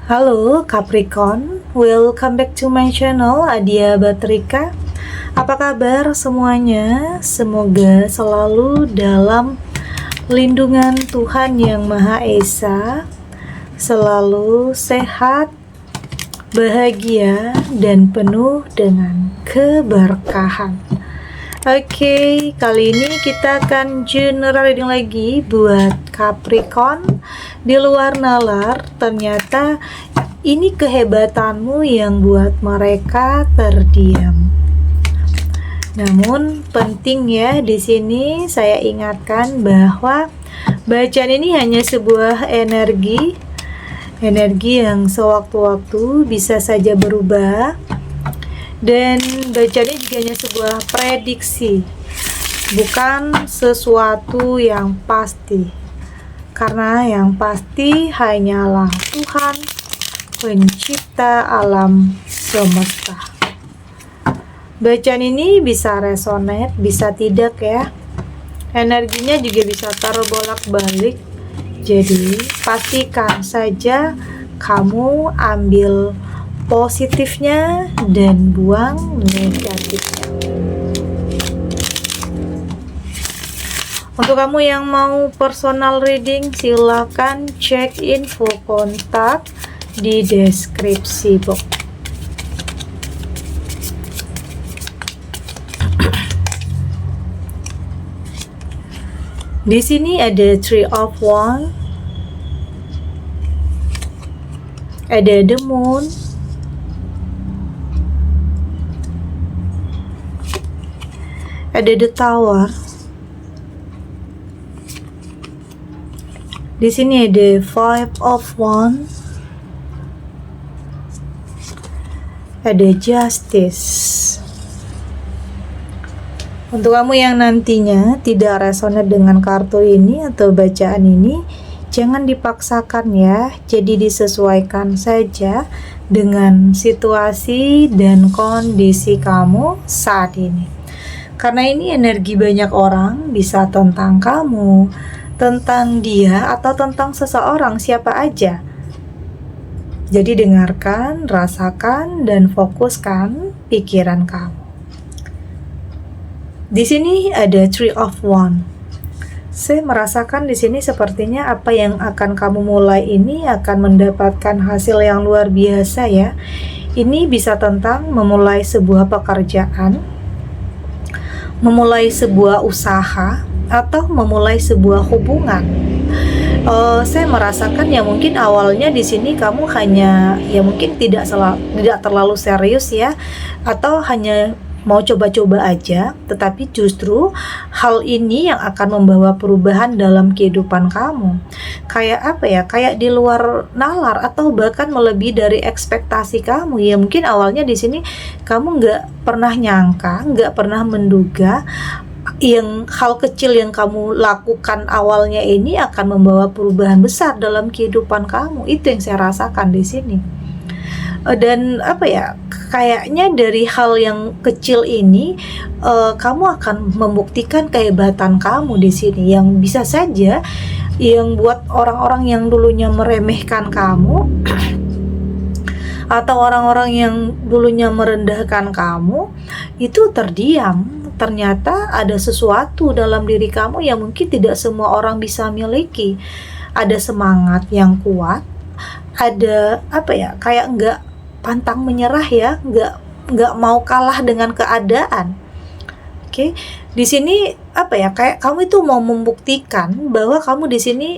Halo Capricorn, welcome back to my channel Adia Batrika. Apa kabar semuanya? Semoga selalu dalam lindungan Tuhan Yang Maha Esa, selalu sehat, bahagia, dan penuh dengan keberkahan. Oke, kali ini kita akan general reading lagi buat Capricorn. Di luar nalar, ternyata ini kehebatanmu yang buat mereka terdiam. Namun penting ya, di sini saya ingatkan bahwa bacaan ini hanya sebuah energi yang sewaktu-waktu bisa saja berubah. Dan bacanya juga hanya sebuah prediksi, bukan sesuatu yang pasti. Karena yang pasti hanyalah Tuhan, pencipta alam semesta. Bacaan ini bisa resonate, bisa tidak ya. Energinya juga bisa terbolak-balik. Jadi pastikan saja kamu ambil positifnya dan buang negatifnya. Untuk kamu yang mau personal reading, silakan cek info kontak di deskripsi box. Di sini ada Three of Wands, ada the Moon, ada the Tower. Di sini ada Five of Wands, ada Justice. Untuk kamu yang nantinya tidak resonate dengan kartu ini atau bacaan ini, jangan dipaksakan ya. Jadi disesuaikan saja dengan situasi dan kondisi kamu saat ini. Karena ini energi banyak orang, bisa tentang kamu, tentang dia, atau tentang seseorang, siapa aja. Jadi dengarkan, rasakan, dan fokuskan pikiran kamu. Di sini ada Three of Wands. Saya merasakan di sini sepertinya apa yang akan kamu mulai ini akan mendapatkan hasil yang luar biasa ya. Ini bisa tentang memulai sebuah pekerjaan, memulai sebuah usaha, atau memulai sebuah hubungan. Saya merasakan ya mungkin awalnya di sini kamu hanya ya mungkin tidak terlalu serius ya, atau hanya mau coba-coba aja, tetapi justru hal ini yang akan membawa perubahan dalam kehidupan kamu. Kayak apa ya? Kayak di luar nalar atau bahkan melebihi dari ekspektasi kamu. Ya mungkin awalnya di sini kamu nggak pernah nyangka, nggak pernah menduga yang hal kecil yang kamu lakukan awalnya ini akan membawa perubahan besar dalam kehidupan kamu. Itu yang saya rasakan di sini. Dan apa ya, kayaknya dari hal yang kecil ini kamu akan membuktikan kehebatan kamu di sini, yang bisa saja yang buat orang-orang yang dulunya meremehkan kamu atau orang-orang yang dulunya merendahkan kamu itu terdiam. Ternyata ada sesuatu dalam diri kamu yang mungkin tidak semua orang bisa miliki. Ada semangat yang kuat, ada apa ya, kayak enggak pantang menyerah ya, nggak mau kalah dengan keadaan. Oke, di sini apa ya, kayak kamu itu mau membuktikan bahwa kamu di sini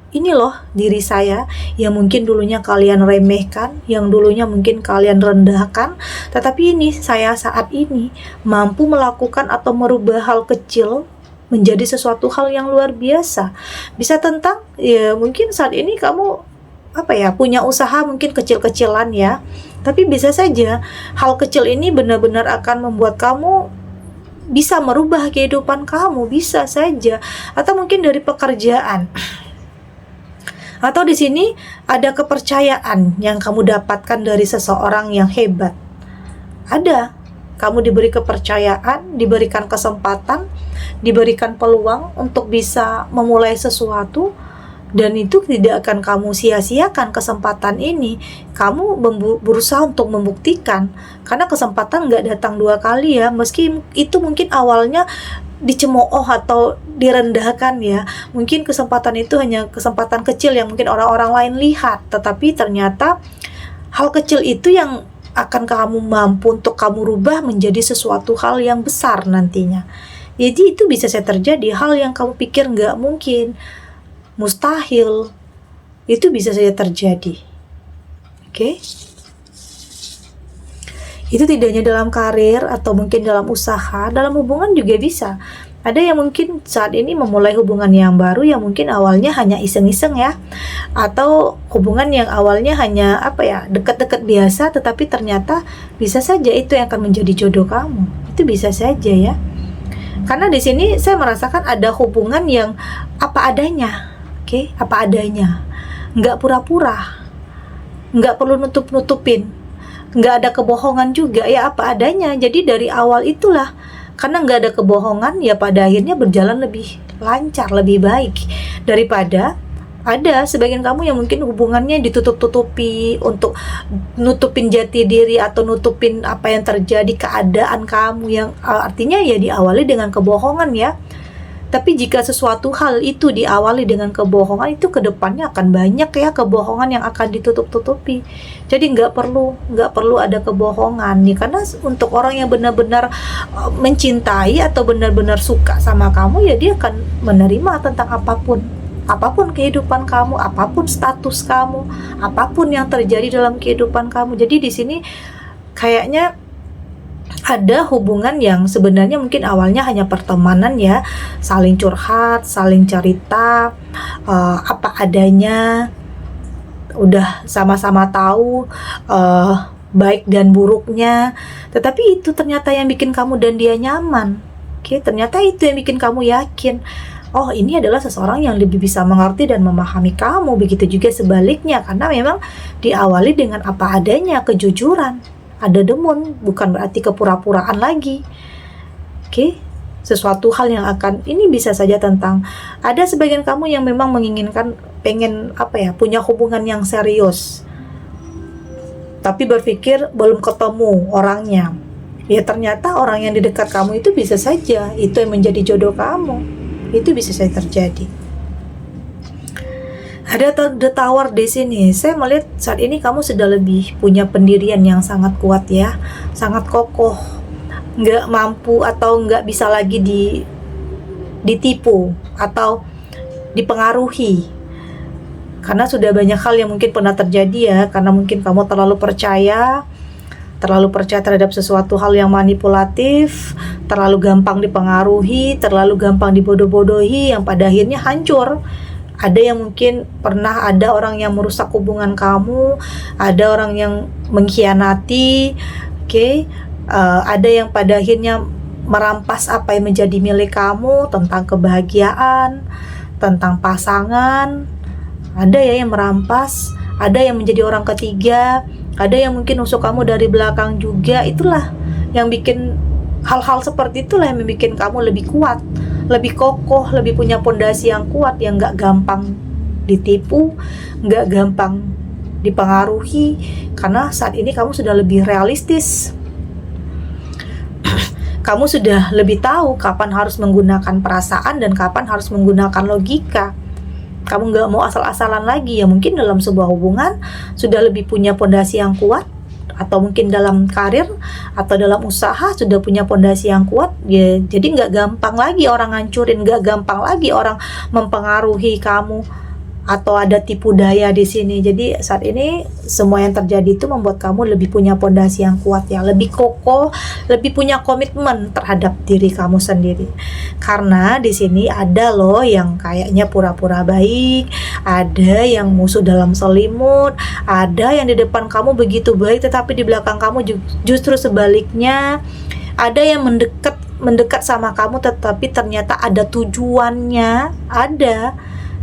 ini loh diri saya yang mungkin dulunya kalian remehkan, yang dulunya mungkin kalian rendahkan, tetapi ini saya saat ini mampu melakukan atau merubah hal kecil menjadi sesuatu hal yang luar biasa. Bisa tentang ya mungkin saat ini kamu apa ya, punya usaha mungkin kecil-kecilan ya, tapi bisa saja hal kecil ini benar-benar akan membuat kamu bisa merubah kehidupan kamu, bisa saja. Atau mungkin dari pekerjaan, atau di sini ada kepercayaan yang kamu dapatkan dari seseorang yang hebat. Ada, kamu diberi kepercayaan, diberikan kesempatan, diberikan peluang untuk bisa memulai sesuatu. Dan itu tidak akan kamu sia-siakan kesempatan ini. Kamu berusaha untuk membuktikan, karena kesempatan nggak datang 2 kali ya. Meski itu mungkin awalnya dicemooh atau direndahkan ya, mungkin kesempatan itu hanya kesempatan kecil yang mungkin orang-orang lain lihat, tetapi ternyata hal kecil itu yang akan kamu mampu untuk kamu rubah menjadi sesuatu hal yang besar nantinya. Jadi itu bisa saja terjadi. Hal yang kamu pikir nggak mungkin, mustahil, itu bisa saja terjadi. Oke? Itu tidak hanya dalam karir atau mungkin dalam usaha, dalam hubungan juga bisa. Ada yang mungkin saat ini memulai hubungan yang baru yang mungkin awalnya hanya iseng-iseng ya, atau hubungan yang awalnya hanya dekat-dekat biasa, tetapi ternyata bisa saja itu yang akan menjadi jodoh kamu. Itu bisa saja ya. Karena di sini saya merasakan ada hubungan yang apa adanya. Oke, apa adanya, nggak pura-pura, nggak perlu nutup-nutupin, nggak ada kebohongan juga, ya apa adanya. Jadi dari awal itulah, karena nggak ada kebohongan, ya pada akhirnya berjalan lebih lancar, lebih baik daripada ada sebagian kamu yang mungkin hubungannya ditutup-tutupi untuk nutupin jati diri atau nutupin apa yang terjadi, keadaan kamu yang artinya ya diawali dengan kebohongan ya. Tapi jika sesuatu hal itu diawali dengan kebohongan, itu kedepannya akan banyak ya kebohongan yang akan ditutup-tutupi. Jadi nggak perlu ada kebohongan nih, karena untuk orang yang benar-benar mencintai atau benar-benar suka sama kamu, ya dia akan menerima tentang apapun kehidupan kamu, apapun status kamu, apapun yang terjadi dalam kehidupan kamu. Jadi di sini kayaknya ada hubungan yang sebenarnya mungkin awalnya hanya pertemanan ya, saling curhat, saling cerita, apa adanya, udah sama-sama tahu baik dan buruknya, tetapi itu ternyata yang bikin kamu dan dia nyaman. Oke, ternyata itu yang bikin kamu yakin, oh ini adalah seseorang yang lebih bisa mengerti dan memahami kamu. Begitu juga sebaliknya, karena memang diawali dengan apa adanya, kejujuran. Ada demun, bukan berarti kepura-puraan lagi. Oke, sesuatu hal yang akan, ini bisa saja tentang, ada sebagian kamu yang memang menginginkan, pengen punya hubungan yang serius, tapi berpikir belum ketemu orangnya. Ya ternyata orang yang di dekat kamu itu bisa saja itu yang menjadi jodoh kamu. Itu bisa saja terjadi. Ada the tower di sini. Saya melihat saat ini kamu sudah lebih punya pendirian yang sangat kuat ya, sangat kokoh, nggak mampu atau nggak bisa lagi ditipu atau dipengaruhi. Karena sudah banyak hal yang mungkin pernah terjadi ya, karena mungkin kamu terlalu percaya terhadap sesuatu hal yang manipulatif, terlalu gampang dipengaruhi, terlalu gampang dibodoh-bodohi, yang pada akhirnya hancur. Ada yang mungkin pernah ada orang yang merusak hubungan kamu, ada orang yang mengkhianati, ada yang pada akhirnya merampas apa yang menjadi milik kamu, tentang kebahagiaan, tentang pasangan. Ada ya yang merampas, ada yang menjadi orang ketiga, ada yang mungkin nusuk kamu dari belakang juga. Itulah yang bikin hal-hal seperti itulah yang membuat kamu lebih kuat, lebih kokoh, lebih punya pondasi yang kuat, yang gak gampang ditipu, gak gampang dipengaruhi. Karena saat ini kamu sudah lebih realistis. Kamu sudah lebih tahu kapan harus menggunakan perasaan dan kapan harus menggunakan logika. Kamu gak mau asal-asalan lagi ya. Mungkin dalam sebuah hubungan sudah lebih punya pondasi yang kuat, atau mungkin dalam karir atau dalam usaha sudah punya pondasi yang kuat ya. Jadi nggak gampang lagi orang ngancurin, nggak gampang lagi orang mempengaruhi kamu atau ada tipu daya di sini. Jadi saat ini semua yang terjadi itu membuat kamu lebih punya pondasi yang kuat ya, lebih kokoh, lebih punya komitmen terhadap diri kamu sendiri. Karena di sini ada loh yang kayaknya pura-pura baik, ada yang musuh dalam selimut, ada yang di depan kamu begitu baik tetapi di belakang kamu justru sebaliknya. Ada yang mendekat sama kamu tetapi ternyata ada tujuannya, ada.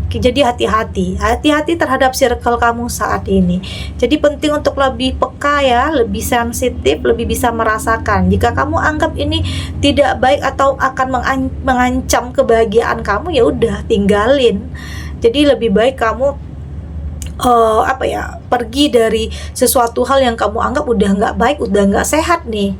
Jadi hati-hati terhadap circle kamu saat ini. Jadi penting untuk lebih peka ya, lebih sensitif, lebih bisa merasakan. Jika kamu anggap ini tidak baik atau akan mengancam kebahagiaan kamu, ya udah tinggalin. Jadi lebih baik kamu pergi dari sesuatu hal yang kamu anggap udah nggak baik, udah nggak sehat nih.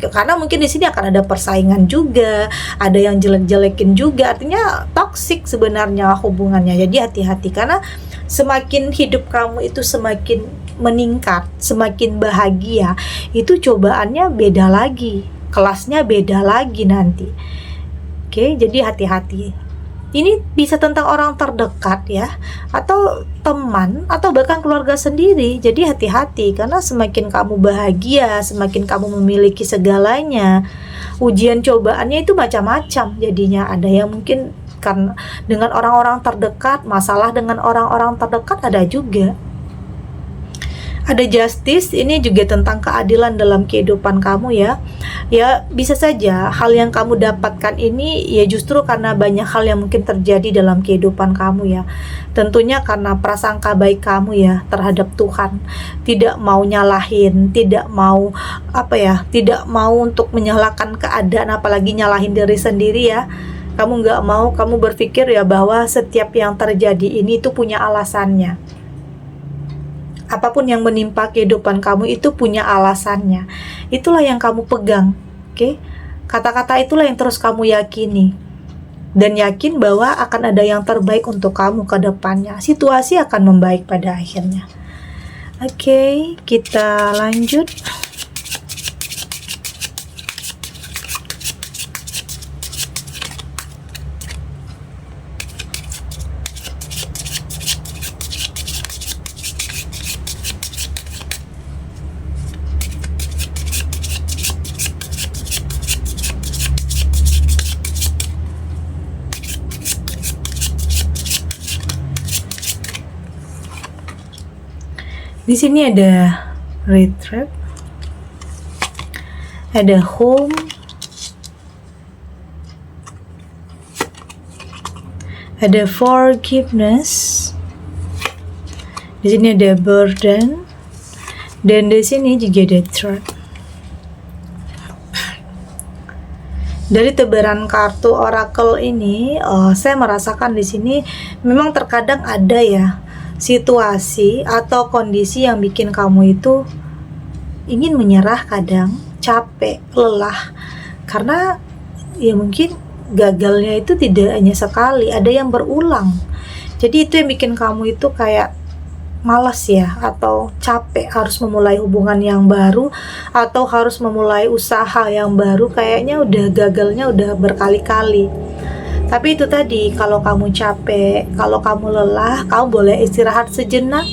Karena mungkin di sini akan ada persaingan juga, ada yang jelek-jelekin juga, artinya toksik sebenarnya hubungannya. Jadi hati-hati, karena semakin hidup kamu itu semakin meningkat, semakin bahagia, itu cobaannya beda lagi, kelasnya beda lagi nanti. Oke, jadi hati-hati. Ini bisa tentang orang terdekat ya, atau teman, atau bahkan keluarga sendiri. Jadi hati-hati, karena semakin kamu bahagia, semakin kamu memiliki segalanya, ujian cobaannya itu macam-macam. Jadinya ada yang mungkin karena dengan orang-orang terdekat, masalah dengan orang-orang terdekat ada juga. Ada justice, ini juga tentang keadilan dalam kehidupan kamu ya. Ya bisa saja hal yang kamu dapatkan ini ya justru karena banyak hal yang mungkin terjadi dalam kehidupan kamu ya. Tentunya karena prasangka baik kamu ya terhadap Tuhan. Tidak mau nyalahin, tidak mau tidak mau untuk menyalahkan keadaan, apalagi nyalahin diri sendiri ya. Kamu nggak mau, kamu berpikir ya bahwa setiap yang terjadi ini tuh punya alasannya. Apapun yang menimpa kehidupan kamu itu punya alasannya. Itulah yang kamu pegang, oke? Kata-kata itulah yang terus kamu yakini. Dan yakin bahwa akan ada yang terbaik untuk kamu ke depannya. Situasi akan membaik pada akhirnya. Oke, kita lanjut. Di sini ada retrieve, ada home, ada forgiveness, di sini ada burden, dan di sini juga ada threat. Dari tebaran kartu oracle ini, saya merasakan di sini memang terkadang ada ya situasi atau kondisi yang bikin kamu itu ingin menyerah, kadang capek, lelah, karena ya mungkin gagalnya itu tidak hanya sekali, ada yang berulang. Jadi itu yang bikin kamu itu kayak malas ya, atau capek harus memulai hubungan yang baru, atau harus memulai usaha yang baru, kayaknya udah gagalnya udah berkali-kali. Tapi itu tadi, kalau kamu capek, kalau kamu lelah, kamu boleh istirahat sejenak.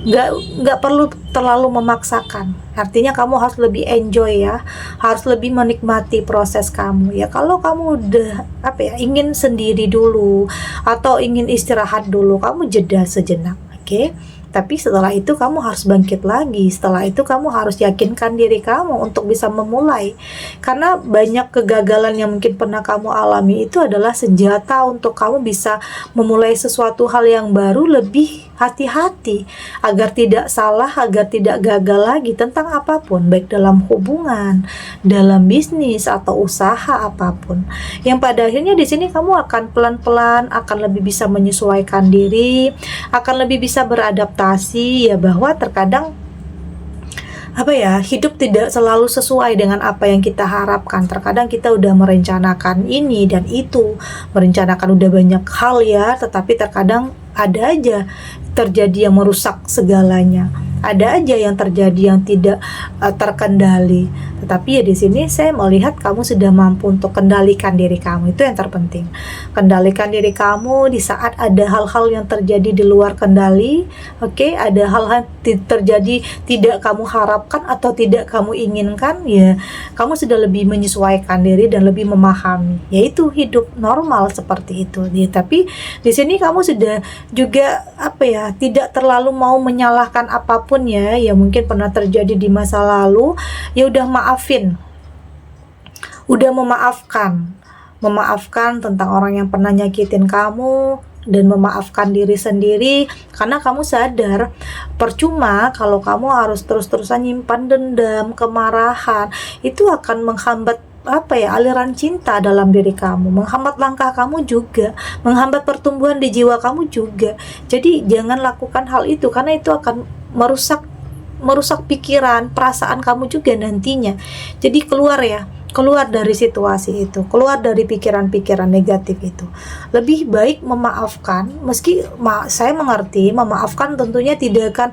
Nggak perlu terlalu memaksakan. Artinya kamu harus lebih enjoy ya, harus lebih menikmati proses kamu ya. Kalau kamu udah ingin sendiri dulu atau ingin istirahat dulu, kamu jeda sejenak, oke? Tapi setelah itu kamu harus bangkit lagi. Setelah itu kamu harus yakinkan diri kamu untuk bisa memulai. Karena banyak kegagalan yang mungkin pernah kamu alami itu adalah senjata untuk kamu bisa memulai sesuatu hal yang baru lebih hati-hati, agar tidak salah, agar tidak gagal lagi tentang apapun, baik dalam hubungan, dalam bisnis atau usaha apapun. Yang pada akhirnya di sini kamu akan pelan-pelan akan lebih bisa menyesuaikan diri, akan lebih bisa beradaptasi ya, bahwa terkadang hidup tidak selalu sesuai dengan apa yang kita harapkan. Terkadang kita udah merencanakan ini dan itu, merencanakan udah banyak hal ya, tetapi terkadang ada aja terjadi yang merusak segalanya. Ada aja yang terjadi yang tidak terkendali. Tetapi ya di sini saya melihat kamu sudah mampu untuk kendalikan diri kamu. Itu yang terpenting. Kendalikan diri kamu di saat ada hal-hal yang terjadi di luar kendali. Oke, ada hal-hal terjadi tidak kamu harapkan atau tidak kamu inginkan, ya kamu sudah lebih menyesuaikan diri dan lebih memahami. Yaitu hidup normal seperti itu. Ya, tapi di sini kamu sudah juga tidak terlalu mau menyalahkan apapun ya mungkin pernah terjadi di masa lalu. Ya udah maafin, udah memaafkan tentang orang yang pernah nyakitin kamu, dan memaafkan diri sendiri, karena kamu sadar percuma kalau kamu harus terus-terusan nyimpan dendam, kemarahan, itu akan menghambat aliran cinta dalam diri kamu, menghambat langkah kamu juga, menghambat pertumbuhan di jiwa kamu juga. Jadi jangan lakukan hal itu, karena itu akan merusak pikiran, perasaan kamu juga nantinya. Jadi keluar dari situasi itu, keluar dari pikiran-pikiran negatif itu. Lebih baik memaafkan, meski saya mengerti memaafkan tentunya tidak akan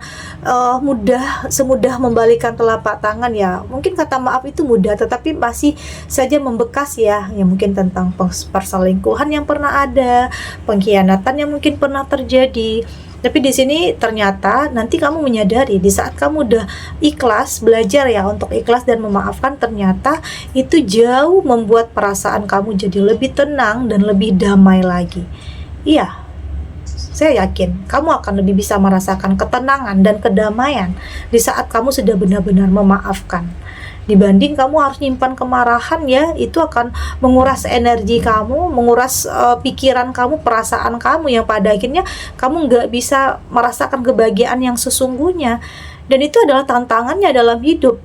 semudah membalikan telapak tangan ya. Mungkin kata maaf itu mudah, tetapi masih saja membekas ya mungkin tentang perselingkuhan yang pernah ada, pengkhianatan yang mungkin pernah terjadi. Tapi di sini ternyata nanti kamu menyadari di saat kamu udah ikhlas, belajar ya untuk ikhlas dan memaafkan, ternyata itu jauh membuat perasaan kamu jadi lebih tenang dan lebih damai lagi. Iya, saya yakin kamu akan lebih bisa merasakan ketenangan dan kedamaian di saat kamu sudah benar-benar memaafkan. Dibanding kamu harus nyimpan kemarahan ya, itu akan menguras energi kamu, menguras pikiran kamu, perasaan kamu, yang pada akhirnya kamu nggak bisa merasakan kebahagiaan yang sesungguhnya. Dan itu adalah tantangannya dalam hidup,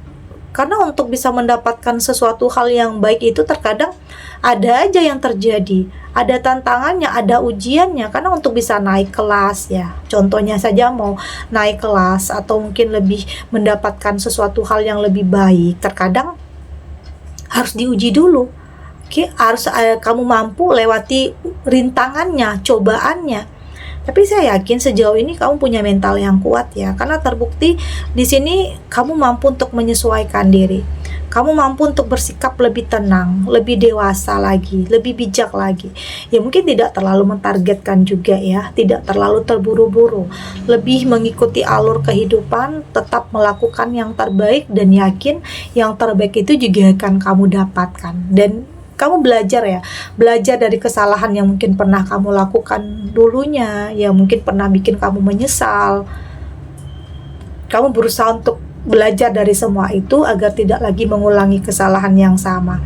karena untuk bisa mendapatkan sesuatu hal yang baik itu terkadang ada aja yang terjadi, ada tantangannya, ada ujiannya. Karena untuk bisa naik kelas ya, contohnya saja mau naik kelas atau mungkin lebih mendapatkan sesuatu hal yang lebih baik, terkadang harus diuji dulu. Harus kamu mampu lewati rintangannya, cobaannya. Tapi saya yakin sejauh ini kamu punya mental yang kuat ya, karena terbukti di sini kamu mampu untuk menyesuaikan diri. Kamu mampu untuk bersikap lebih tenang, lebih dewasa lagi, lebih bijak lagi. Ya mungkin tidak terlalu mentargetkan juga ya, tidak terlalu terburu-buru. Lebih mengikuti alur kehidupan, tetap melakukan yang terbaik dan yakin yang terbaik itu juga akan kamu dapatkan. Dan kamu belajar dari kesalahan yang mungkin pernah kamu lakukan dulunya, yang mungkin pernah bikin kamu menyesal. Kamu berusaha untuk belajar dari semua itu agar tidak lagi mengulangi kesalahan yang sama.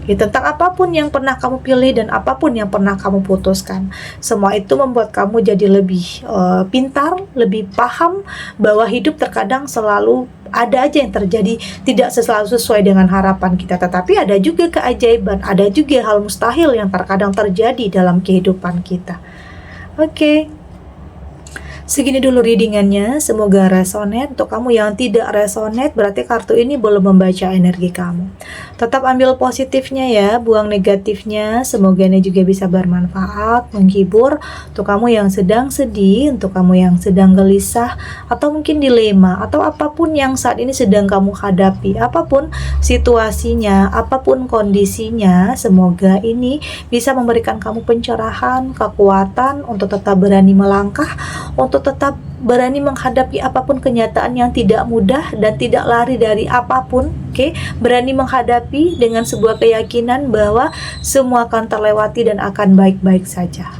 Tentang apapun yang pernah kamu pilih dan apapun yang pernah kamu putuskan, semua itu membuat kamu jadi lebih pintar, lebih paham bahwa hidup terkadang selalu ada aja yang terjadi tidak selalu sesuai dengan harapan kita, tetapi ada juga keajaiban, ada juga hal mustahil yang terkadang terjadi dalam kehidupan kita. Oke. Segini dulu readingannya, semoga resonate. Untuk kamu yang tidak resonate, berarti kartu ini belum membaca energi kamu. Tetap ambil positifnya ya, buang negatifnya. Semoga ini juga bisa bermanfaat, menghibur. Untuk kamu yang sedang sedih, untuk kamu yang sedang gelisah, atau mungkin dilema, atau apapun yang saat ini sedang kamu hadapi, apapun situasinya, apapun kondisinya, semoga ini bisa memberikan kamu pencerahan, kekuatan untuk tetap berani melangkah, untuk tetap berani menghadapi apapun kenyataan yang tidak mudah dan tidak lari dari apapun. Berani menghadapi dengan sebuah keyakinan bahwa semua akan terlewati dan akan baik-baik saja.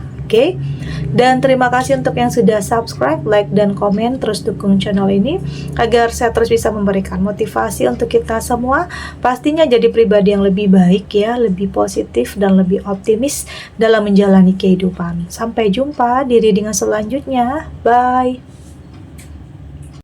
Dan terima kasih untuk yang sudah subscribe, like, dan komen. Terus dukung channel ini agar saya terus bisa memberikan motivasi untuk kita semua, pastinya jadi pribadi yang lebih baik ya, lebih positif dan lebih optimis dalam menjalani kehidupan. Sampai jumpa di readingan selanjutnya. Bye.